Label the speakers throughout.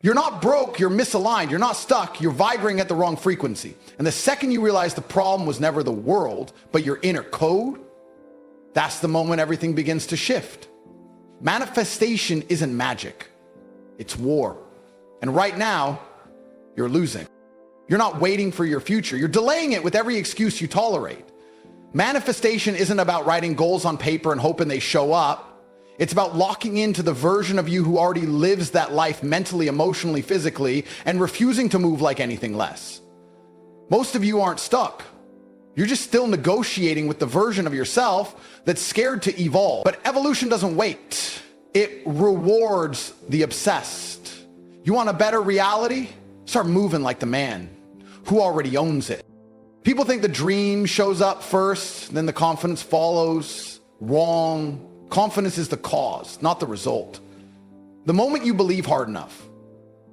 Speaker 1: You're not broke, you're misaligned, you're not stuck, you're vibrating at the wrong frequency. And the second you realize the problem was never the world, but your inner code, that's the moment everything begins to shift. Manifestation isn't magic, it's war. And right now, you're losing. You're not waiting for your future, you're delaying it with every excuse you tolerate. Manifestation isn't about writing goals on paper and hoping they show up. It's about locking into the version of you who already lives that life mentally, emotionally, physically, and refusing to move like anything less. Most of you aren't stuck. You're just still negotiating with the version of yourself that's scared to evolve. But evolution doesn't wait. It rewards the obsessed. You want a better reality? Start moving like the man who already owns it. People think the dream shows up first, then the confidence follows. Wrong. Confidence is the cause, not the result. The moment you believe hard enough,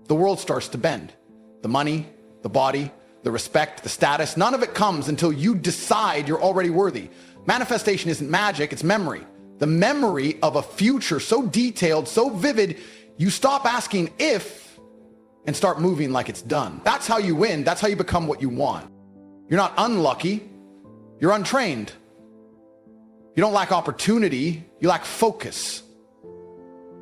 Speaker 1: the world starts to bend. The money, the body, the respect, the status, none of it comes until you decide you're already worthy. Manifestation isn't magic, it's memory. The memory of a future so detailed, so vivid, you stop asking if and start moving like it's done. That's how you win. That's how you become what you want. You're not unlucky, you're untrained. You don't lack opportunity, you lack focus.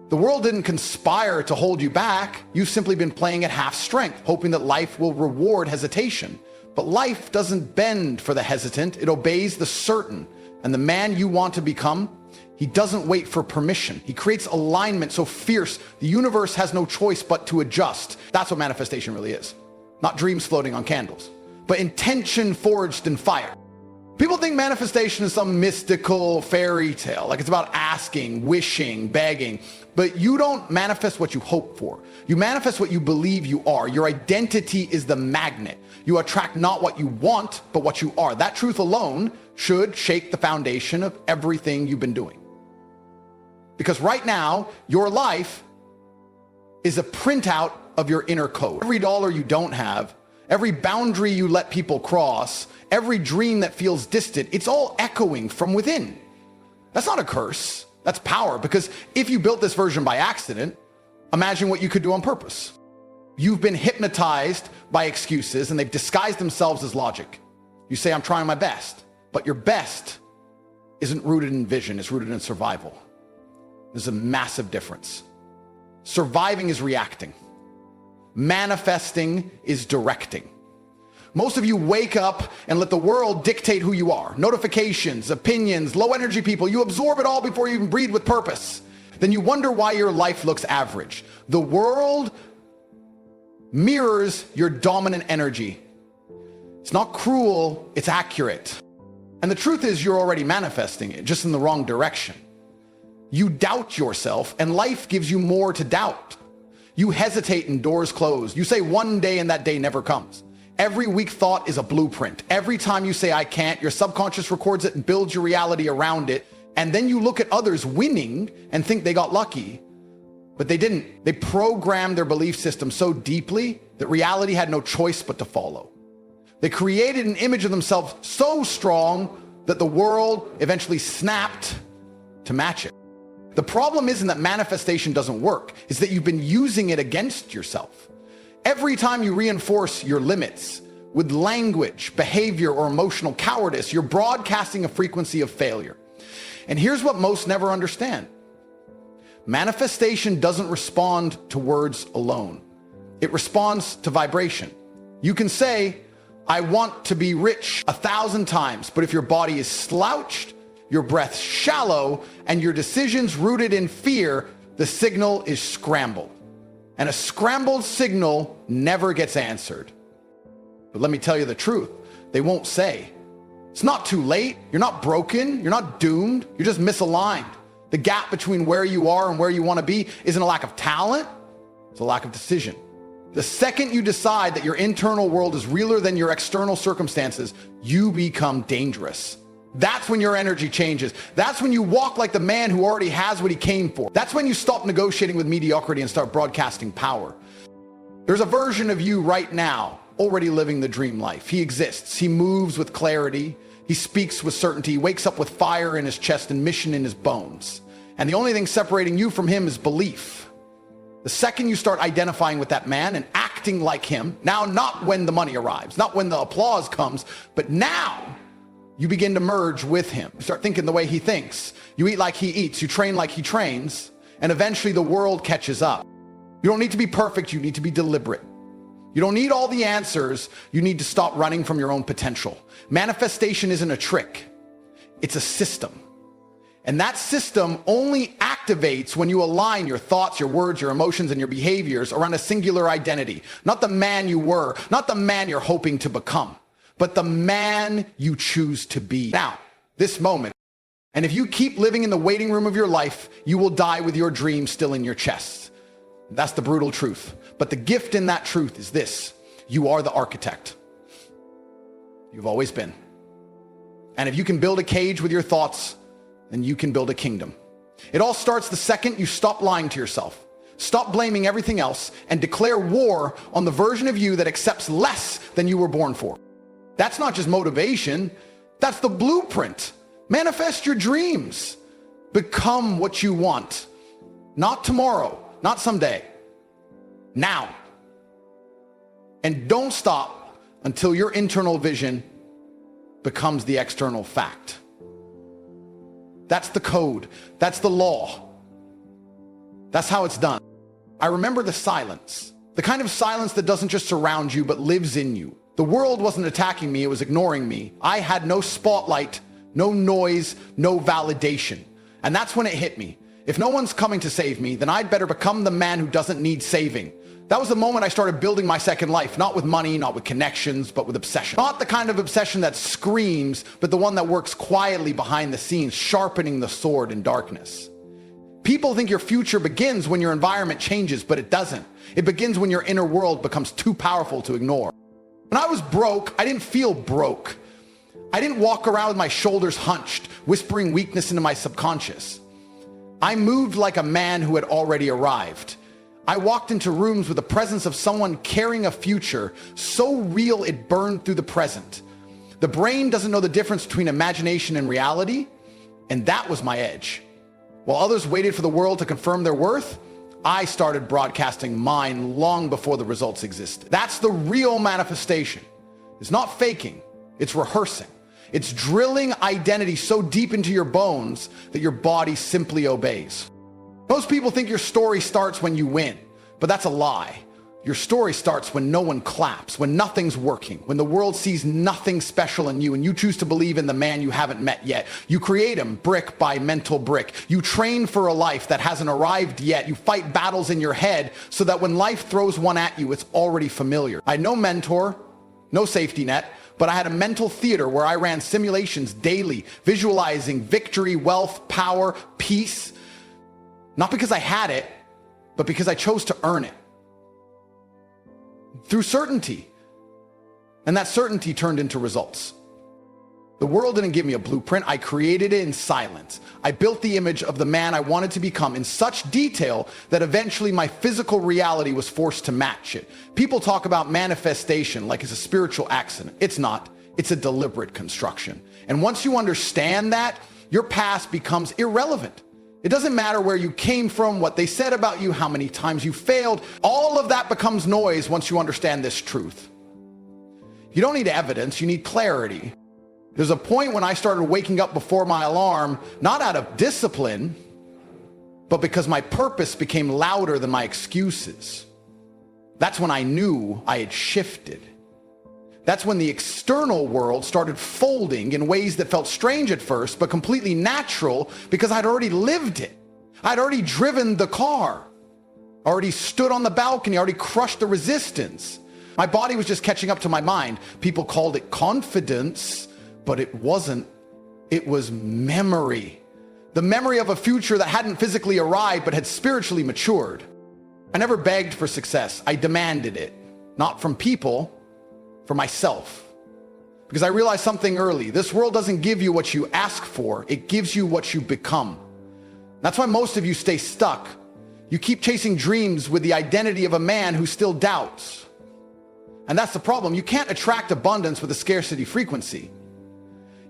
Speaker 1: The world didn't conspire to hold you back. You've simply been playing at half strength, hoping that life will reward hesitation. But life doesn't bend for the hesitant, it obeys the certain. And the man you want to become, he doesn't wait for permission. He creates alignment so fierce, the universe has no choice but to adjust. That's what manifestation really is. Not dreams floating on candles, but intention forged in fire. People think manifestation is some mystical fairy tale, like it's about asking, wishing, begging, but you don't manifest what you hope for. You manifest what you believe you are. Your identity is the magnet. You attract not what you want, but what you are. That truth alone should shake the foundation of everything you've been doing. Because right now, your life is a printout of your inner code. Every dollar you don't have, every boundary you let people cross, every dream that feels distant, it's all echoing from within. That's not a curse, that's power. Because if you built this version by accident, imagine what you could do on purpose. You've been hypnotized by excuses and they've disguised themselves as logic. You say, I'm trying my best, but your best isn't rooted in vision, it's rooted in survival. There's a massive difference. Surviving is reacting. Manifesting is directing. Most of you wake up and let the world dictate who you are. Notifications, opinions, low energy people, you absorb it all before you even breathe with purpose. Then you wonder why your life looks average. The world mirrors your dominant energy. It's not cruel, it's accurate. And the truth is you're already manifesting it, just in the wrong direction. You doubt yourself and life gives you more to doubt. You hesitate and doors close. You say one day and that day never comes. Every weak thought is a blueprint. Every time you say I can't, your subconscious records it and builds your reality around it. And then you look at others winning and think they got lucky, but they didn't. They programmed their belief system so deeply that reality had no choice but to follow. They created an image of themselves so strong that the world eventually snapped to match it. The problem isn't that manifestation doesn't work, it's that you've been using it against yourself. Every time you reinforce your limits with language, behavior, or emotional cowardice, you're broadcasting a frequency of failure. And here's what most never understand. Manifestation doesn't respond to words alone. It responds to vibration. You can say, I want to be rich 1,000 times, but if your body is slouched, your breath shallow, and your decisions rooted in fear, the signal is scrambled. And a scrambled signal never gets answered. But let me tell you the truth, they won't say. It's not too late, you're not broken, you're not doomed, you're just misaligned. The gap between where you are and where you want to be isn't a lack of talent, it's a lack of decision. The second you decide that your internal world is realer than your external circumstances, you become dangerous. That's when your energy changes. That's when you walk like the man who already has what he came for. That's when you stop negotiating with mediocrity and start broadcasting power. There's a version of you right now already living the dream life. He exists. He moves with clarity. He speaks with certainty. He wakes up with fire in his chest and mission in his bones. And the only thing separating you from him is belief. The second you start identifying with that man and acting like him, now not when the money arrives, not when the applause comes, but now you begin to merge with him. You start thinking the way he thinks. You eat like he eats. You train like he trains. And eventually the world catches up. You don't need to be perfect. You need to be deliberate. You don't need all the answers. You need to stop running from your own potential. Manifestation isn't a trick. It's a system. And that system only activates when you align your thoughts, your words, your emotions, and your behaviors around a singular identity. Not the man you were, not the man you're hoping to become, but the man you choose to be. Now, this moment. And if you keep living in the waiting room of your life, you will die with your dreams still in your chest. That's the brutal truth. But the gift in that truth is this: you are the architect. You've always been. And if you can build a cage with your thoughts, then you can build a kingdom. It all starts the second you stop lying to yourself, stop blaming everything else, and declare war on the version of you that accepts less than you were born for. That's not just motivation. That's the blueprint. Manifest your dreams. Become what you want. Not tomorrow, not someday. Now. And don't stop until your internal vision becomes the external fact. That's the code. That's the law. That's how it's done. I remember the silence. The kind of silence that doesn't just surround you, but lives in you. The world wasn't attacking me, it was ignoring me. I had no spotlight, no noise, no validation. And that's when it hit me. If no one's coming to save me, then I'd better become the man who doesn't need saving. That was the moment I started building my second life, not with money, not with connections, but with obsession. Not the kind of obsession that screams, but the one that works quietly behind the scenes, sharpening the sword in darkness. People think your future begins when your environment changes, but it doesn't. It begins when your inner world becomes too powerful to ignore. When I was broke, I didn't feel broke. I didn't walk around with my shoulders hunched, whispering weakness into my subconscious. I moved like a man who had already arrived. I walked into rooms with the presence of someone carrying a future so real it burned through the present. The brain doesn't know the difference between imagination and reality, and that was my edge. While others waited for the world to confirm their worth, I started broadcasting mine long before the results existed. That's the real manifestation. It's not faking, it's rehearsing. It's drilling identity so deep into your bones that your body simply obeys. Most people think your story starts when you win, but that's a lie. Your story starts when no one claps, when nothing's working, when the world sees nothing special in you and you choose to believe in the man you haven't met yet. You create him brick by mental brick. You train for a life that hasn't arrived yet. You fight battles in your head so that when life throws one at you, it's already familiar. I had no mentor, no safety net, but I had a mental theater where I ran simulations daily, visualizing victory, wealth, power, peace. Not because I had it, but because I chose to earn it. Through certainty. And that certainty turned into results. The world didn't give me a blueprint. I created it in silence. I built the image of the man I wanted to become in such detail that eventually my physical reality was forced to match it. People talk about manifestation like it's a spiritual accident. It's not. It's a deliberate construction. And once you understand that, your past becomes irrelevant. It doesn't matter where you came from, what they said about you, how many times you failed. All of that becomes noise once you understand this truth. You don't need evidence, you need clarity. There's a point when I started waking up before my alarm, not out of discipline, but because my purpose became louder than my excuses. That's when I knew I had shifted. That's when the external world started folding in ways that felt strange at first, but completely natural because I'd already lived it. I'd already driven the car, already stood on the balcony, already crushed the resistance. My body was just catching up to my mind. People called it confidence, but it wasn't. It was memory. The memory of a future that hadn't physically arrived, but had spiritually matured. I never begged for success. I demanded it, not from people, for myself. Because I realized something early. This world doesn't give you what you ask for. It gives you what you become. That's why most of you stay stuck. You keep chasing dreams with the identity of a man who still doubts. And that's the problem. You can't attract abundance with a scarcity frequency.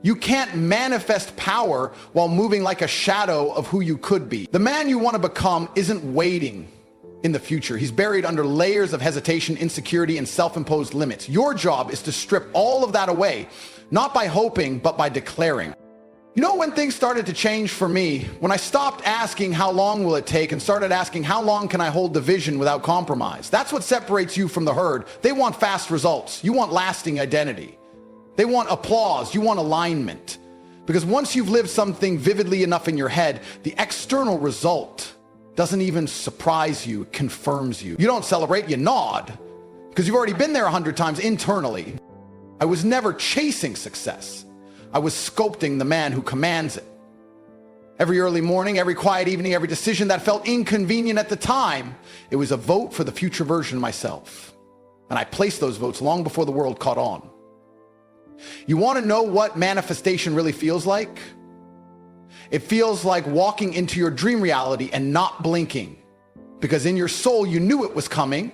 Speaker 1: You can't manifest power while moving like a shadow of who you could be. The man you want to become isn't waiting. in the future. He's buried under layers of hesitation, insecurity, and self-imposed limits. Your job is to strip all of that away, not by hoping, but by declaring. You know when things started to change for me? When I stopped asking how long will it take and started asking how long can I hold the vision without compromise. That's what separates you from the herd. They want fast results. You want lasting identity. They want applause. You want alignment. Because once you've lived something vividly enough in your head, the external result doesn't even surprise you, it confirms you. You don't celebrate, you nod. Because you've already been there 100 times internally. I was never chasing success. I was sculpting the man who commands it. Every early morning, every quiet evening, every decision that felt inconvenient at the time, it was a vote for the future version of myself. And I placed those votes long before the world caught on. You want to know what manifestation really feels like? It feels like walking into your dream reality and not blinking. Because in your soul, you knew it was coming.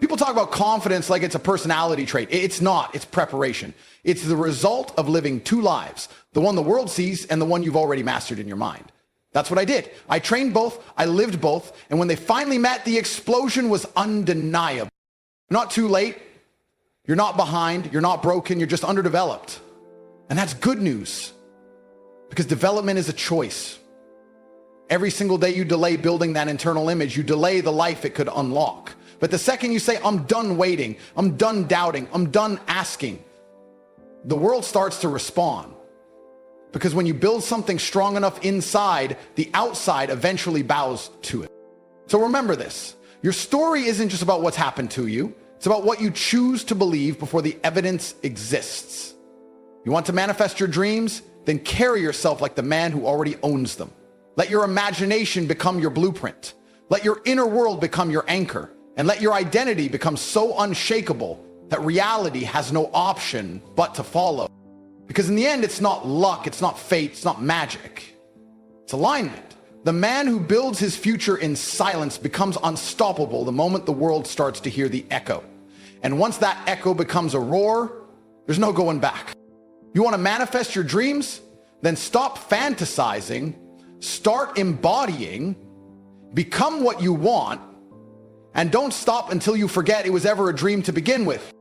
Speaker 1: People talk about confidence like it's a personality trait. It's not, it's preparation. It's the result of living two lives, the one the world sees and the one you've already mastered in your mind. That's what I did. I trained both, I lived both, and when they finally met, the explosion was undeniable. Not too late, you're not behind, you're not broken, you're just underdeveloped. And that's good news, because development is a choice. Every single day you delay building that internal image, you delay the life it could unlock. But the second you say, I'm done waiting, I'm done doubting, I'm done asking, the world starts to respond. Because when you build something strong enough inside, the outside eventually bows to it. So remember this, your story isn't just about what's happened to you, it's about what you choose to believe before the evidence exists. You want to manifest your dreams? Then carry yourself like the man who already owns them. Let your imagination become your blueprint. Let your inner world become your anchor. And let your identity become so unshakable that reality has no option but to follow. Because in the end, it's not luck, it's not fate, it's not magic. It's alignment. The man who builds his future in silence becomes unstoppable the moment the world starts to hear the echo. And once that echo becomes a roar, there's no going back. You want to manifest your dreams? Then stop fantasizing, start embodying, become what you want, and don't stop until you forget it was ever a dream to begin with.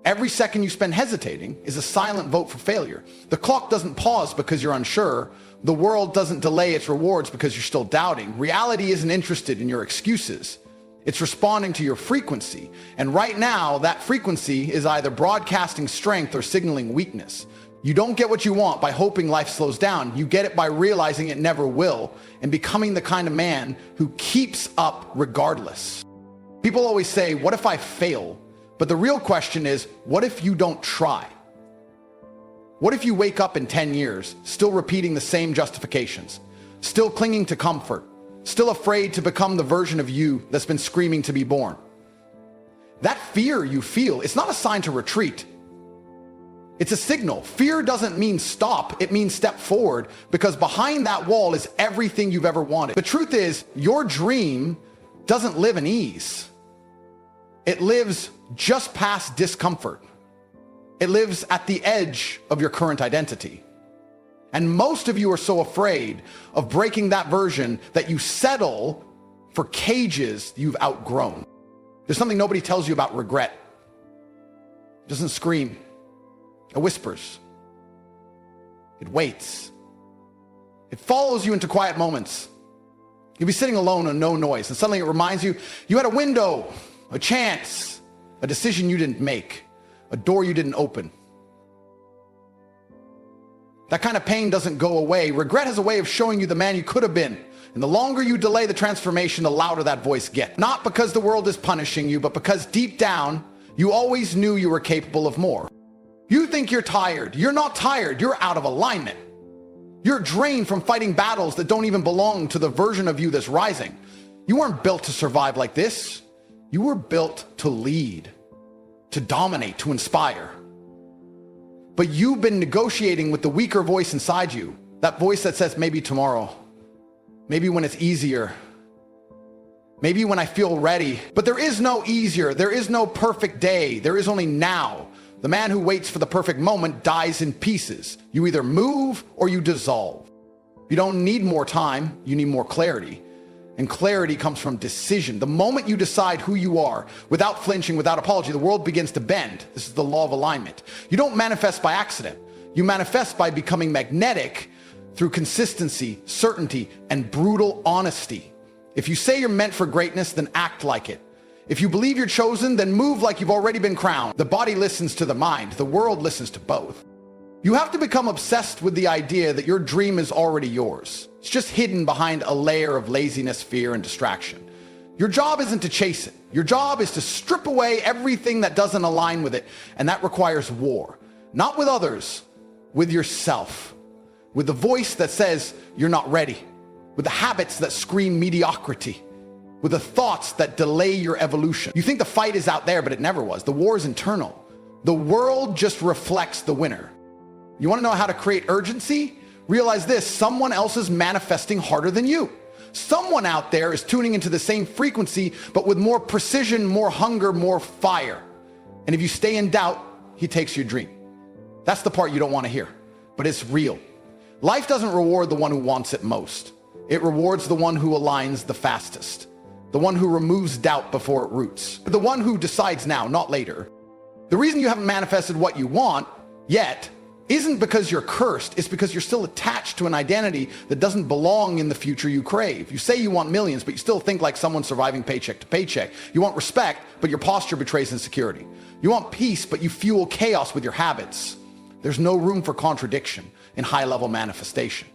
Speaker 1: Every second you spend hesitating is a silent vote for failure. The clock doesn't pause because you're unsure. The world doesn't delay its rewards because you're still doubting. Reality isn't interested in your excuses. It's responding to your frequency. And right now, that frequency is either broadcasting strength or signaling weakness. You don't get what you want by hoping life slows down. You get it by realizing it never will and becoming the kind of man who keeps up regardless. People always say, what if I fail? But the real question is, what if you don't try? What if you wake up in 10 years, still repeating the same justifications, still clinging to comfort, still afraid to become the version of you that's been screaming to be born? That fear you feel, it's not a sign to retreat. It's a signal. Fear doesn't mean stop, it means step forward, because behind that wall is everything you've ever wanted. The truth is, your dream doesn't live in ease. It lives just past discomfort. It lives at the edge of your current identity. And most of you are so afraid of breaking that version that you settle for cages you've outgrown. There's something nobody tells you about regret. It doesn't scream. It whispers. It waits. It follows you into quiet moments. You'll be sitting alone on no noise, and suddenly it reminds you, you had a window, a chance, a decision you didn't make, a door you didn't open. That kind of pain doesn't go away. Regret has a way of showing you the man you could have been. And the longer you delay the transformation, the louder that voice gets. Not because the world is punishing you, but because deep down, you always knew you were capable of more. You think you're tired. You're not tired. You're out of alignment. You're drained from fighting battles that don't even belong to the version of you that's rising. You weren't built to survive like this. You were built to lead, to dominate, to inspire. But you've been negotiating with the weaker voice inside you, that voice that says, maybe tomorrow, maybe when it's easier, maybe when I feel ready. But there is no easier, there is no perfect day, there is only now. The man who waits for the perfect moment dies in pieces. You either move or you dissolve. You don't need more time, you need more clarity. And clarity comes from decision. The moment you decide who you are, without flinching, without apology, the world begins to bend. This is the law of alignment. You don't manifest by accident. You manifest by becoming magnetic through consistency, certainty, and brutal honesty. If you say you're meant for greatness, then act like it. If you believe you're chosen, then move like you've already been crowned. The body listens to the mind. The world listens to both. You have to become obsessed with the idea that your dream is already yours. It's just hidden behind a layer of laziness, fear, and distraction. Your job isn't to chase it. Your job is to strip away everything that doesn't align with it. And that requires war. Not with others, with yourself. With the voice that says you're not ready. With the habits that scream mediocrity. With the thoughts that delay your evolution. You think the fight is out there, but it never was. The war is internal. The world just reflects the winner. You want to know how to create urgency? Realize this: someone else is manifesting harder than you. Someone out there is tuning into the same frequency, but with more precision, more hunger, more fire. And if you stay in doubt, he takes your dream. That's the part you don't want to hear, but it's real. Life doesn't reward the one who wants it most. It rewards the one who aligns the fastest. The one who removes doubt before it roots. The one who decides now, not later. The reason you haven't manifested what you want yet isn't because you're cursed. It's because you're still attached to an identity that doesn't belong in the future you crave. You say you want millions, but you still think like someone surviving paycheck to paycheck. You want respect, but your posture betrays insecurity. You want peace, but you fuel chaos with your habits. There's no room for contradiction in high-level manifestation.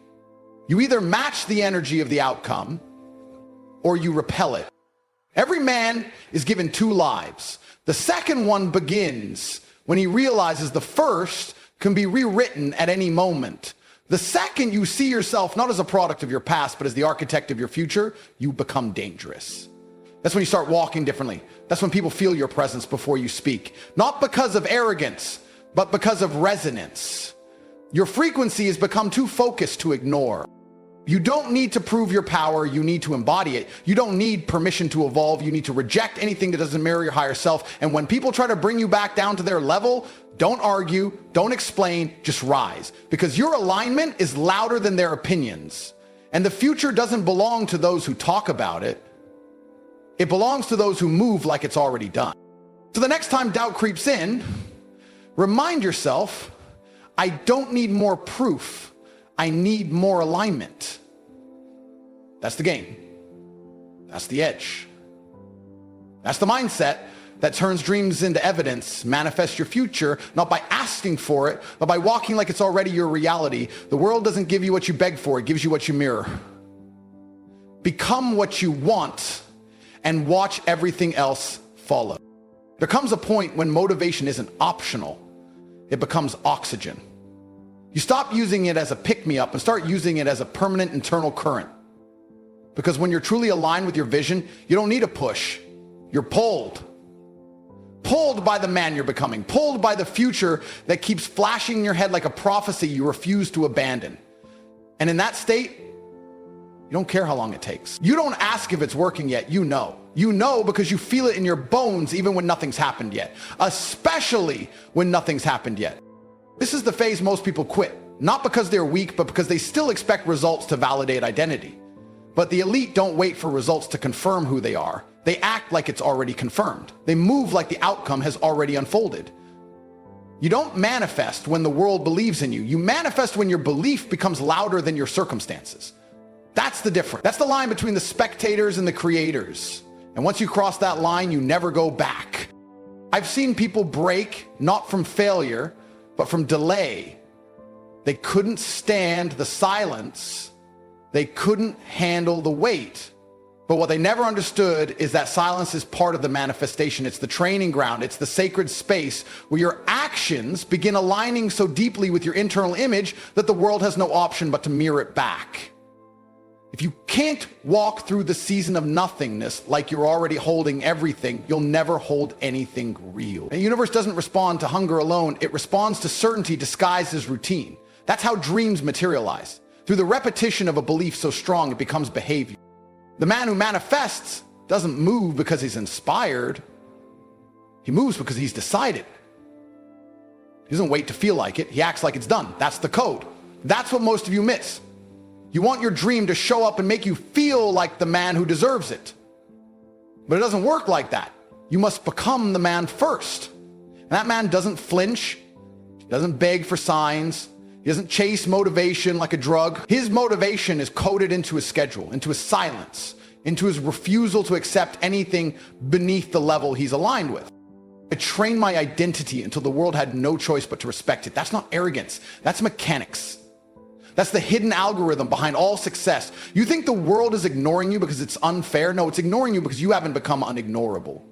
Speaker 1: You either match the energy of the outcome or you repel it. Every man is given two lives. The second one begins when he realizes the first can be rewritten at any moment. The second you see yourself not as a product of your past, but as the architect of your future, you become dangerous. That's when you start walking differently. That's when people feel your presence before you speak. Not because of arrogance, but because of resonance. Your frequency has become too focused to ignore. You don't need to prove your power, you need to embody it. You don't need permission to evolve, you need to reject anything that doesn't mirror your higher self. And when people try to bring you back down to their level, don't argue, don't explain, just rise. Because your alignment is louder than their opinions. And the future doesn't belong to those who talk about it. It belongs to those who move like it's already done. So the next time doubt creeps in, remind yourself, I don't need more proof. I need more alignment. That's the game. That's the edge. That's the mindset that turns dreams into evidence, manifests your future, not by asking for it, but by walking like it's already your reality. The world doesn't give you what you beg for, it gives you what you mirror. Become what you want and watch everything else follow. There comes a point when motivation isn't optional, it becomes oxygen. You stop using it as a pick-me-up and start using it as a permanent internal current. Because when you're truly aligned with your vision, you don't need a push. You're pulled. Pulled by the man you're becoming. Pulled by the future that keeps flashing in your head like a prophecy you refuse to abandon. And in that state, you don't care how long it takes. You don't ask if it's working yet. You know. You know because you feel it in your bones even when nothing's happened yet. Especially when nothing's happened yet. This is the phase most people quit, not because they're weak, but because they still expect results to validate identity. But the elite don't wait for results to confirm who they are. They act like it's already confirmed. They move like the outcome has already unfolded. You don't manifest when the world believes in you. You manifest when your belief becomes louder than your circumstances. That's the difference. That's the line between the spectators and the creators. And once you cross that line, you never go back. I've seen people break, not from failure, but from delay. They couldn't stand the silence. They couldn't handle the weight. But what they never understood is that silence is part of the manifestation. It's the training ground. It's the sacred space where your actions begin aligning so deeply with your internal image that the world has no option but to mirror it back. If you can't walk through the season of nothingness like you're already holding everything, you'll never hold anything real. The universe doesn't respond to hunger alone. It responds to certainty disguised as routine. That's how dreams materialize. Through the repetition of a belief so strong, it becomes behavior. The man who manifests doesn't move because he's inspired. He moves because he's decided. He doesn't wait to feel like it. He acts like it's done. That's the code. That's what most of you miss. You want your dream to show up and make you feel like the man who deserves it. But it doesn't work like that. You must become the man first. And that man doesn't flinch, doesn't beg for signs, he doesn't chase motivation like a drug. His motivation is coded into his schedule, into his silence, into his refusal to accept anything beneath the level he's aligned with. I trained my identity until the world had no choice but to respect it. That's not arrogance, that's mechanics. That's the hidden algorithm behind all success. You think the world is ignoring you because it's unfair? No, it's ignoring you because you haven't become unignorable.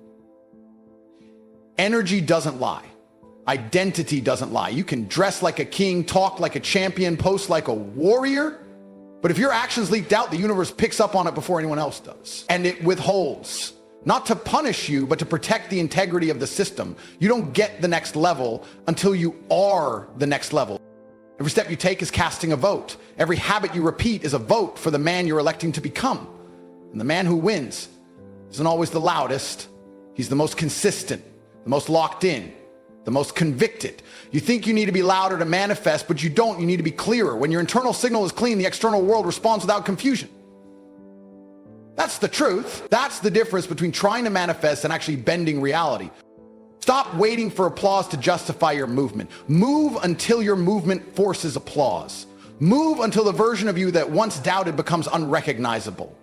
Speaker 1: Energy doesn't lie. Identity doesn't lie. You can dress like a king, talk like a champion, post like a warrior, but if your actions leaked out, the universe picks up on it before anyone else does. And it withholds, not to punish you, but to protect the integrity of the system. You don't get the next level until you are the next level. Every step you take is casting a vote. Every habit you repeat is a vote for the man you're electing to become. And the man who wins isn't always the loudest. He's the most consistent, the most locked in, the most convicted. You think you need to be louder to manifest, but you don't. You need to be clearer. When your internal signal is clean, the external world responds without confusion. That's the truth. That's the difference between trying to manifest and actually bending reality. Stop waiting for applause to justify your movement. Move until your movement forces applause. Move until the version of you that once doubted becomes unrecognizable.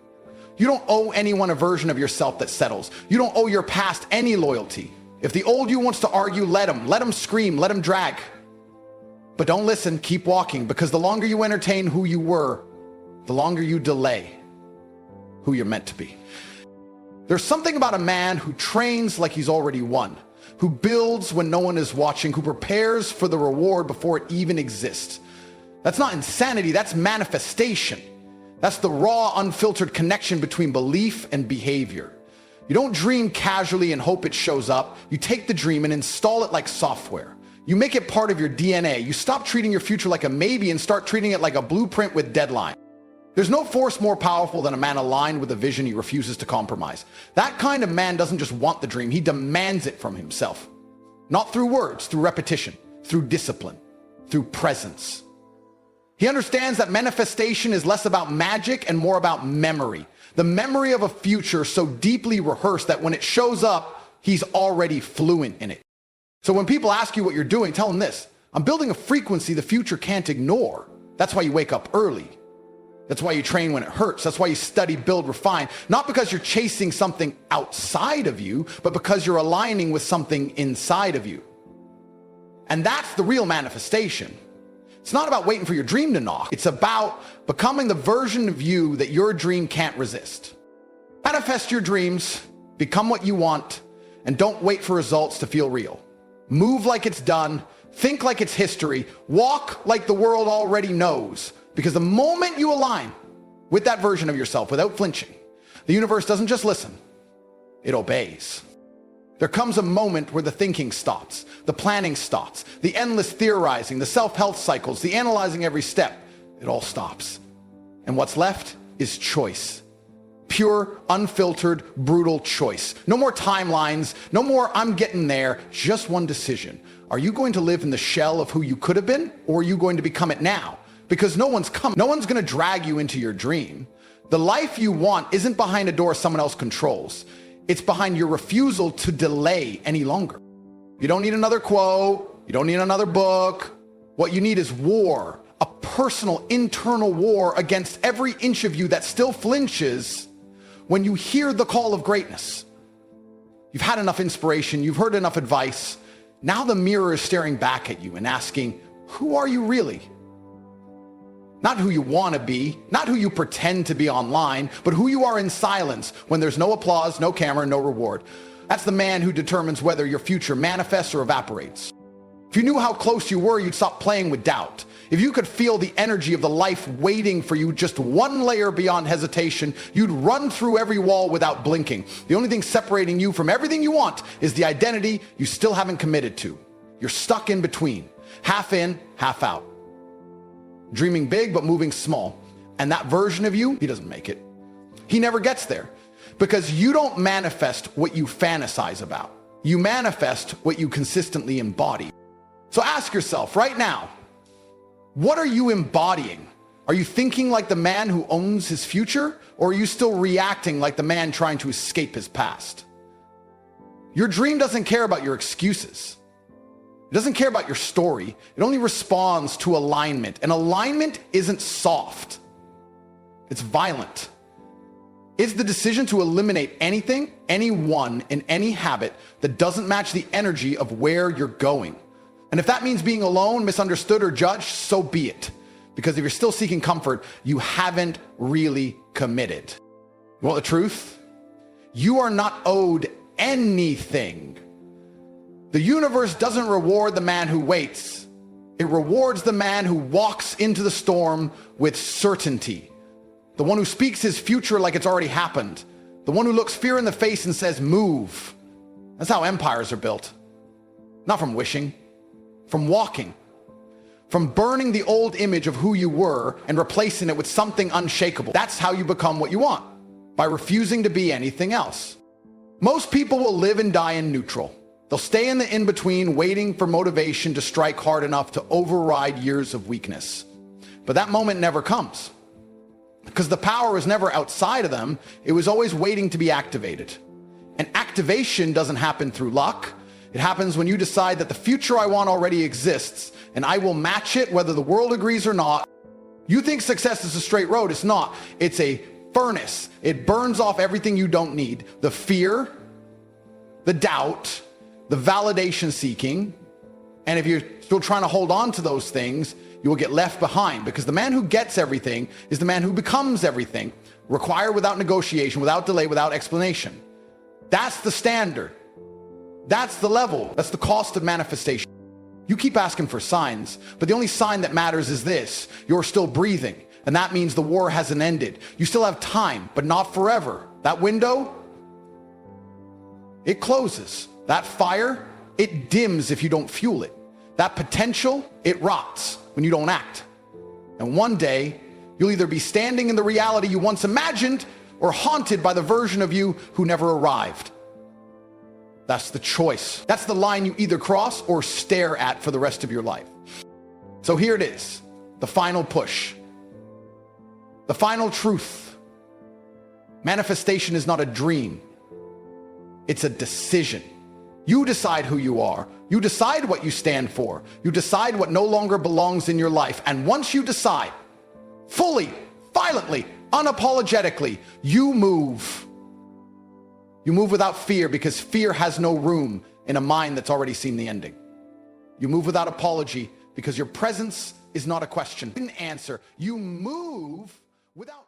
Speaker 1: You don't owe anyone a version of yourself that settles. You don't owe your past any loyalty. If the old you wants to argue, let him scream, let him drag. But don't listen, keep walking, because the longer you entertain who you were, the longer you delay who you're meant to be. There's something about a man who trains like he's already won, who builds when no one is watching, who prepares for the reward before it even exists. That's not insanity, that's manifestation. That's the raw, unfiltered connection between belief and behavior. You don't dream casually and hope it shows up. You take the dream and install it like software. You make it part of your DNA. You stop treating your future like a maybe and start treating it like a blueprint with deadline. There's no force more powerful than a man aligned with a vision he refuses to compromise. That kind of man doesn't just want the dream, he demands it from himself. Not through words, through repetition, through discipline, through presence. He understands that manifestation is less about magic and more about memory. The memory of a future so deeply rehearsed that when it shows up, he's already fluent in it. So when people ask you what you're doing, tell them this: I'm building a frequency the future can't ignore. That's why you wake up early. That's why you train when it hurts. That's why you study, build, refine. Not because you're chasing something outside of you, but because you're aligning with something inside of you. And that's the real manifestation. It's not about waiting for your dream to knock. It's about becoming the version of you that your dream can't resist. Manifest your dreams, become what you want, and don't wait for results to feel real. Move like it's done, think like it's history, walk like the world already knows. Because the moment you align with that version of yourself without flinching, the universe doesn't just listen, it obeys. There comes a moment where the thinking stops, the planning stops, the endless theorizing, the self-help cycles, the analyzing every step. It all stops. And what's left is choice. Pure, unfiltered, brutal choice. No more timelines, no more I'm getting there, just one decision. Are you going to live in the shell of who you could have been, or are you going to become it now? Because no one's going to drag you into your dream. The life you want isn't behind a door someone else controls. It's behind your refusal to delay any longer. You don't need another quote. You don't need another book. What you need is war, a personal internal war against every inch of you that still flinches when you hear the call of greatness. You've had enough inspiration. You've heard enough advice. Now the mirror is staring back at you and asking, who are you really? Not who you want to be, not who you pretend to be online, but who you are in silence when there's no applause, no camera, no reward. That's the man who determines whether your future manifests or evaporates. If you knew how close you were, you'd stop playing with doubt. If you could feel the energy of the life waiting for you just one layer beyond hesitation, you'd run through every wall without blinking. The only thing separating you from everything you want is the identity you still haven't committed to. You're stuck in between, half in, half out. Dreaming big, but moving small. And that version of you, he doesn't make it. He never gets there because you don't manifest what you fantasize about. You manifest what you consistently embody. So ask yourself right now, what are you embodying Are you thinking like the man who owns his future, or are you still reacting like the man trying to escape his past? Your dream doesn't care about your excuses. It doesn't care about your story. It only responds to alignment. And alignment isn't soft. It's violent. It's the decision to eliminate anything, anyone, and any habit that doesn't match the energy of where you're going. And if that means being alone, misunderstood, or judged, so be it. Because if you're still seeking comfort, you haven't really committed. You want the truth? You are not owed anything. The universe doesn't reward the man who waits. It rewards the man who walks into the storm with certainty. The one who speaks his future like it's already happened. The one who looks fear in the face and says, move. That's how empires are built. Not from wishing, from walking. From burning the old image of who you were and replacing it with something unshakable. That's how you become what you want, by refusing to be anything else. Most people will live and die in neutral. They'll stay in the in-between, waiting for motivation to strike hard enough to override years of weakness. But that moment never comes. Because the power was never outside of them, it was always waiting to be activated. And activation doesn't happen through luck. It happens when you decide that the future I want already exists, and I will match it whether the world agrees or not. You think success is a straight road. It's not. It's a furnace. It burns off everything you don't need. The fear, the doubt, the validation seeking. And if you're still trying to hold on to those things, you will get left behind, because the man who gets everything is the man who becomes everything, required without negotiation, without delay, without explanation. That's the standard. That's the level. That's the cost of manifestation. You keep asking for signs, but the only sign that matters is this: you're still breathing. And that means the war hasn't ended. You still have time, but not forever. That window, it closes. That fire, it dims if you don't fuel it. That potential, it rots when you don't act. And one day, you'll either be standing in the reality you once imagined or haunted by the version of you who never arrived. That's the choice. That's the line you either cross or stare at for the rest of your life. So here it is, the final push. The final truth. Manifestation is not a dream. It's a decision. You decide who you are. You decide what you stand for. You decide what no longer belongs in your life. And once you decide, fully, violently, unapologetically, you move. You move without fear, because fear has no room in a mind that's already seen the ending. You move without apology because your presence is not a question, an answer. You move without